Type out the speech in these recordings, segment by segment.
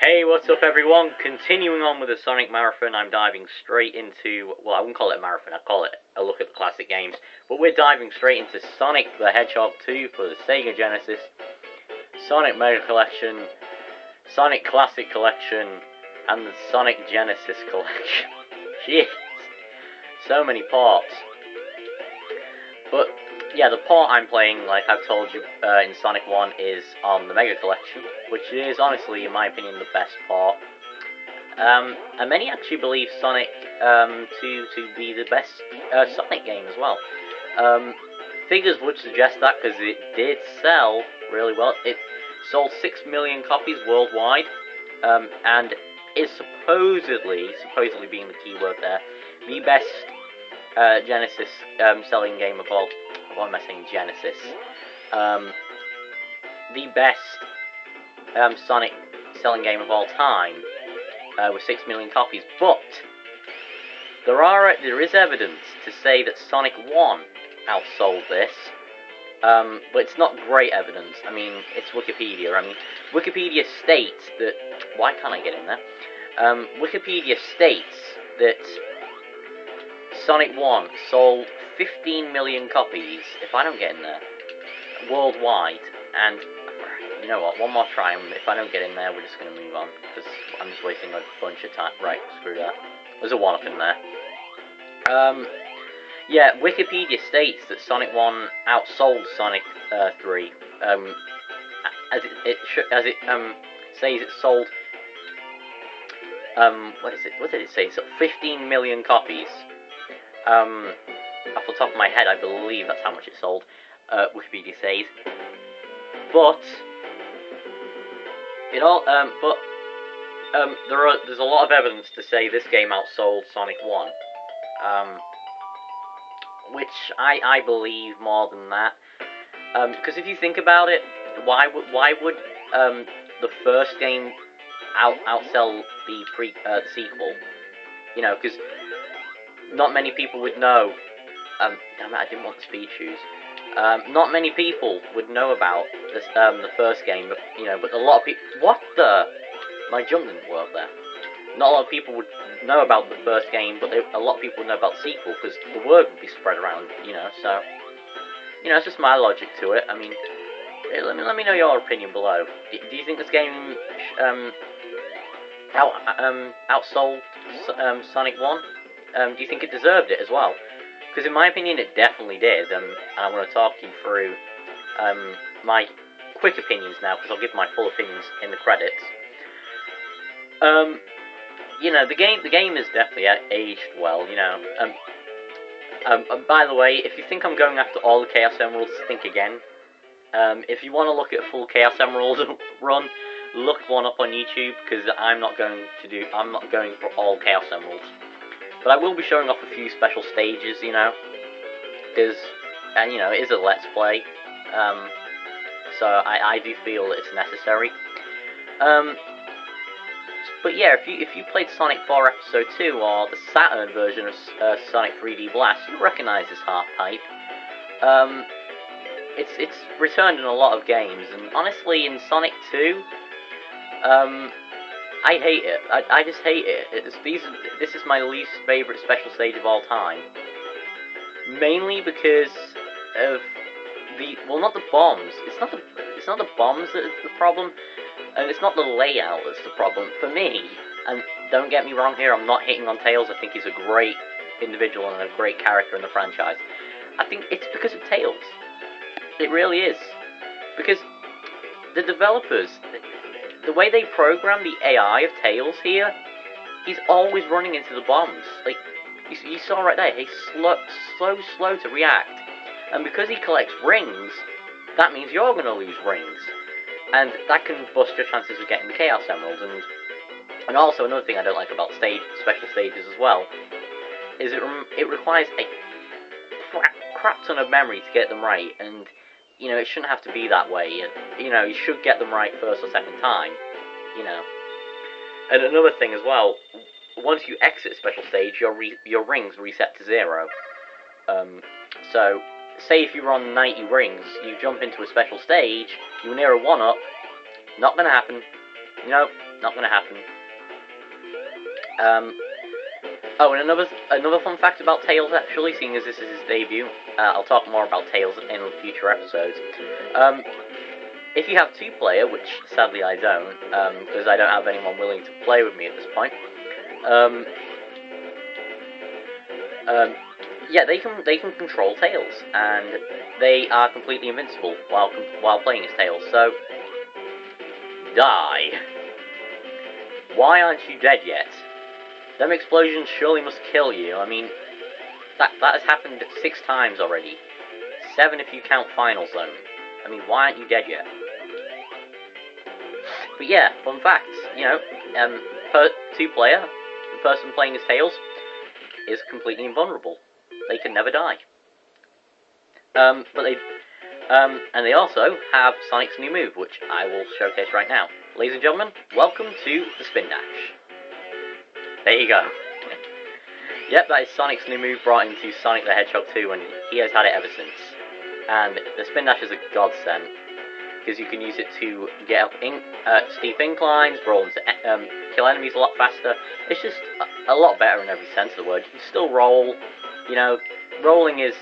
Hey, what's up everyone? Continuing on with the Sonic Marathon, I'm diving straight into, well, I wouldn't call it a marathon, I'd call it a look at the classic games, but we're diving straight into Sonic the Hedgehog 2 for the Sega Genesis, Sonic Mega Collection, Sonic Classic Collection, and the Sonic Genesis Collection. Jeez, so many parts. But yeah, the part I'm playing, like I've told you, in Sonic 1 is on the Mega Collection, which is honestly, in my opinion, the best part. And many actually believe Sonic to be the best Sonic game as well. Figures would suggest that because it did sell really well. It sold 6 million copies worldwide, and is supposedly being the key word there, the best Genesis selling game of all. What am I saying? Genesis. The best Sonic selling game of all time, with 6 million copies. But there is evidence to say that Sonic 1 outsold this. But it's not great evidence. I mean, it's Wikipedia. I mean, Wikipedia states that. Why can't I get in there? Wikipedia states that Sonic 1 sold 15 million copies, if I don't get in there, worldwide. And you know what, one more try, and if I don't get in there, we're just going to move on, because I'm just wasting a bunch of time. Right, screw that. There's a 1-up in there. Yeah, Wikipedia states that Sonic 1 outsold Sonic 3, as it says it sold, what did it say? So 15 million copies. Off the top of my head, I believe that's how much it sold, Wikipedia says. But there's a lot of evidence to say this game outsold Sonic 1, which I believe more than that. Because if you think about it, why would the first game outsell the sequel? You know, because not many people would know. Damn it, I didn't want the speed shoes. Not many people would know about this, the first game, but a lot of people. What the? My jump didn't work there. Not a lot of people would know about the first game, but a lot of people would know about the sequel because the word would be spread around. So it's just my logic to it. I mean, let me know your opinion below. Do you think this game outsold Sonic 1? Do you think it deserved it as well? Because in my opinion, it definitely did, and I'm going to talk you through my quick opinions now, because I'll give my full opinions in the credits. The game is definitely aged well. By the way, if you think I'm going after all the Chaos Emeralds, think again. If you want to look at a full Chaos Emerald run, look one up on YouTube, because I'm not going for all Chaos Emeralds. But I will be showing off a few special stages, because, it is a Let's Play, so I do feel it's necessary. But yeah, if you played Sonic 4 Episode 2, or the Saturn version of Sonic 3D Blast, you'll recognize this half pipe. It's returned in a lot of games, and honestly, in Sonic 2, I hate it. I just hate it. This is my least favorite special stage of all time. Mainly because of not the bombs. It's not the bombs that's the problem, and it's not the layout that's the problem for me. And don't get me wrong here, I'm not hating on Tails. I think he's a great individual and a great character in the franchise. I think it's because of Tails. It really is. Because the developers, the way they program the AI of Tails here, he's always running into the bombs. Like, you saw right there, he's slow to react. And because he collects rings, that means you're going to lose rings. And that can bust your chances of getting the Chaos Emeralds. And also, another thing I don't like about special stages as well, is it requires a crap ton of memory to get them right. And it shouldn't have to be that way. You should get them right first or second time. And another thing as well, once you exit a special stage, your rings reset to 0. So, say if you're on 90 rings, you jump into a special stage, you're near a 1-up, not gonna happen. Not Not gonna happen. Oh, and another fun fact about Tails, actually, seeing as this is his debut, I'll talk more about Tails in future episodes. If you have 2-player, which sadly I don't, because I don't have anyone willing to play with me at this point, yeah, they can control Tails, and they are completely invincible while playing as Tails. So, die. Why aren't you dead yet? Them explosions surely must kill you. I mean, that has happened 6 times already. 7 if you count Final Zone. I mean, why aren't you dead yet? But yeah, fun facts. You know, 2-player, the person playing as Tails is completely invulnerable. They can never die. And they also have Sonic's new move, which I will showcase right now. Ladies and gentlemen, welcome to the Spin Dash. There you go. Yep, that is Sonic's new move brought into Sonic the Hedgehog 2, and he has had it ever since. And the Spin Dash is a godsend, because you can use it to get up steep inclines, roll into, kill enemies a lot faster. It's just a lot better in every sense of the word. You can still roll, you know, rolling is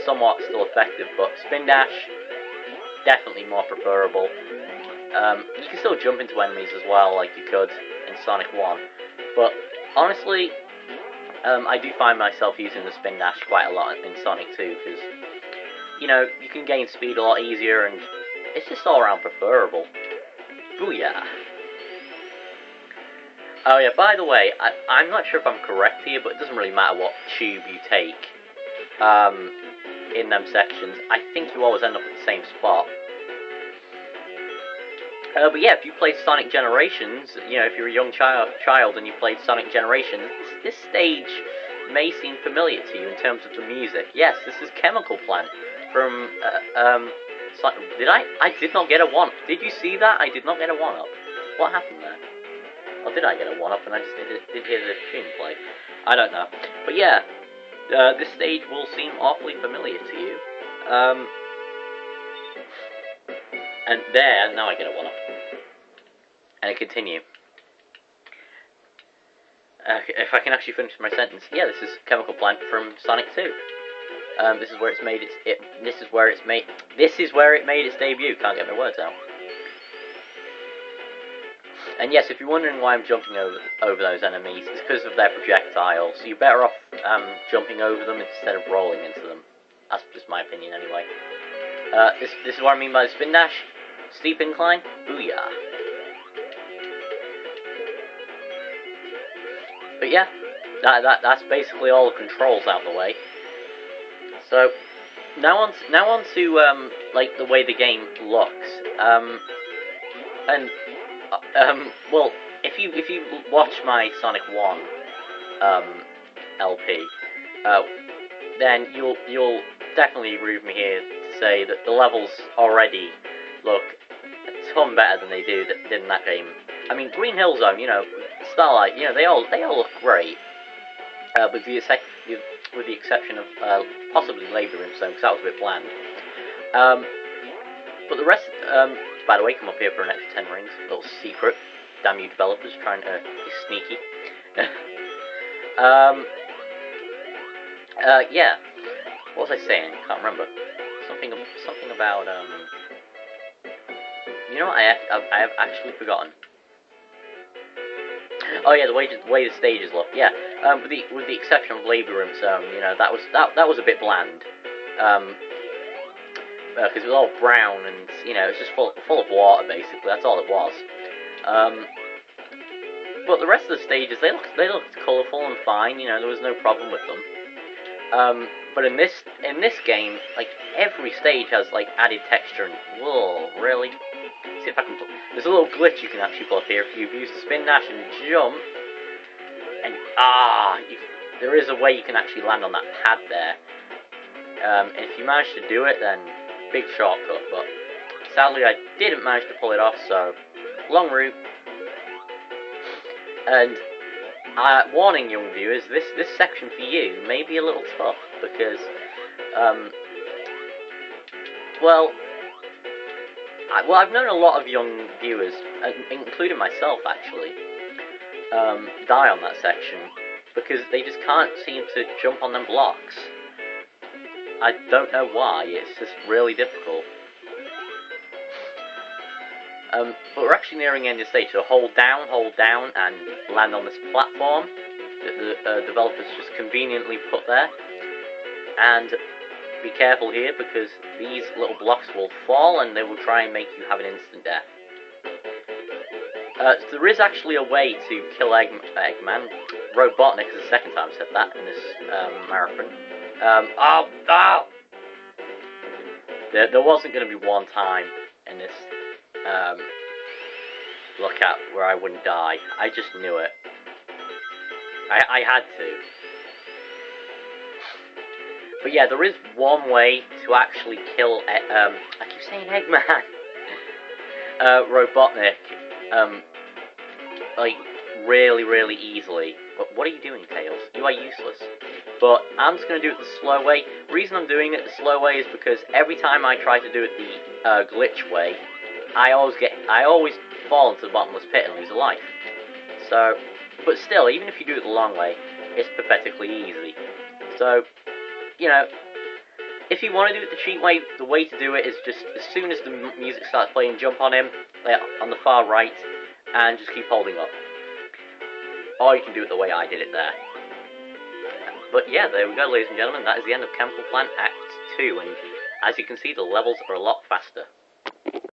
somewhat still effective, but Spin Dash, definitely more preferable. You can still jump into enemies as well, like you could in Sonic 1, but honestly, I do find myself using the Spin Dash quite a lot in Sonic 2, because, you know, you can gain speed a lot easier, and it's just all around preferable. Booyah! Oh yeah, by the way, I'm not sure if I'm correct here, but it doesn't really matter what tube you take in them sections. I think you always end up at the same spot. But yeah, if you play Sonic Generations, you know, if you're a young child and you played Sonic Generations, this stage may seem familiar to you in terms of the music. Yes, this is Chemical Plant from, I did not get a 1. Did you see that? I did not get a 1-up. What happened there? Or did I get a 1-up and I just did hear the tune play? I don't know. But yeah, this stage will seem awfully familiar to you. And there, now I get a 1-up. And I continue. If I can actually finish my sentence, yeah, this is Chemical Plant from Sonic 2. This is where it made its debut. Can't get my words out. And yes, if you're wondering why I'm jumping over those enemies, it's because of their projectiles. So you're better off jumping over them instead of rolling into them. That's just my opinion, anyway. This is what I mean by the Spin Dash. Steep incline, booyah. But yeah, that's basically all the controls out the way. So now on to like the way the game looks. Well, if you watch my Sonic 1 LP, then you'll definitely agree with me here to say that the levels already look a ton better than they did in that game. I mean, Green Hill Zone, you know, Starlight, you know, they all look great, with the exception of possibly Labyrinth Zone, because that was a bit bland. But the rest, by the way, come up here for an extra 10 rings, little secret. Damn you developers, trying to be sneaky. Yeah. What was I saying? Can't remember. Something about you know what? I have actually forgotten. Oh yeah, the way the stages look. Yeah. With the exception of Labyrinth Zone, you know, that was a bit bland. Because it was all brown and, you know, it's just full of water, basically. That's all it was. But the rest of the stages, they looked colourful and fine. You know, there was no problem with them. But in this game, like, every stage has like added texture and whoa, really? See if I can. There's a little glitch you can actually pull up here if you've used the Spin Dash and jump, and there is a way you can actually land on that pad there. And if you manage to do it, then big shortcut. But sadly, I didn't manage to pull it off. So long route. And warning, young viewers, this section for you may be a little tough because, well, Well, I've known a lot of young viewers, including myself actually, die on that section because they just can't seem to jump on them blocks. I don't know why, it's just really difficult. But we're actually nearing the end of the stage, so hold down, and land on this platform that the developers just conveniently put there. And be careful here, because these little blocks will fall and they will try and make you have an instant death. So there is actually a way to kill Eggman. Robotnik is the second time I've said that in this marathon. There wasn't going to be one time in this lookout where I wouldn't die. I just knew it. I had to. But yeah, there is one way to actually kill, I keep saying Eggman, Robotnik, like, really, really easily. But what are you doing, Tails? You are useless. But I'm just going to do it the slow way. The reason I'm doing it the slow way is because every time I try to do it the glitch way, I always fall into the bottomless pit and lose a life. So, but still, even if you do it the long way, it's pathetically easy. So, you know, if you want to do it the cheat way, the way to do it is just as soon as the music starts playing, jump on him, on the far right, and just keep holding up. Or you can do it the way I did it there. But yeah, there we go, ladies and gentlemen, that is the end of Chemical Plant Act 2, and as you can see, the levels are a lot faster.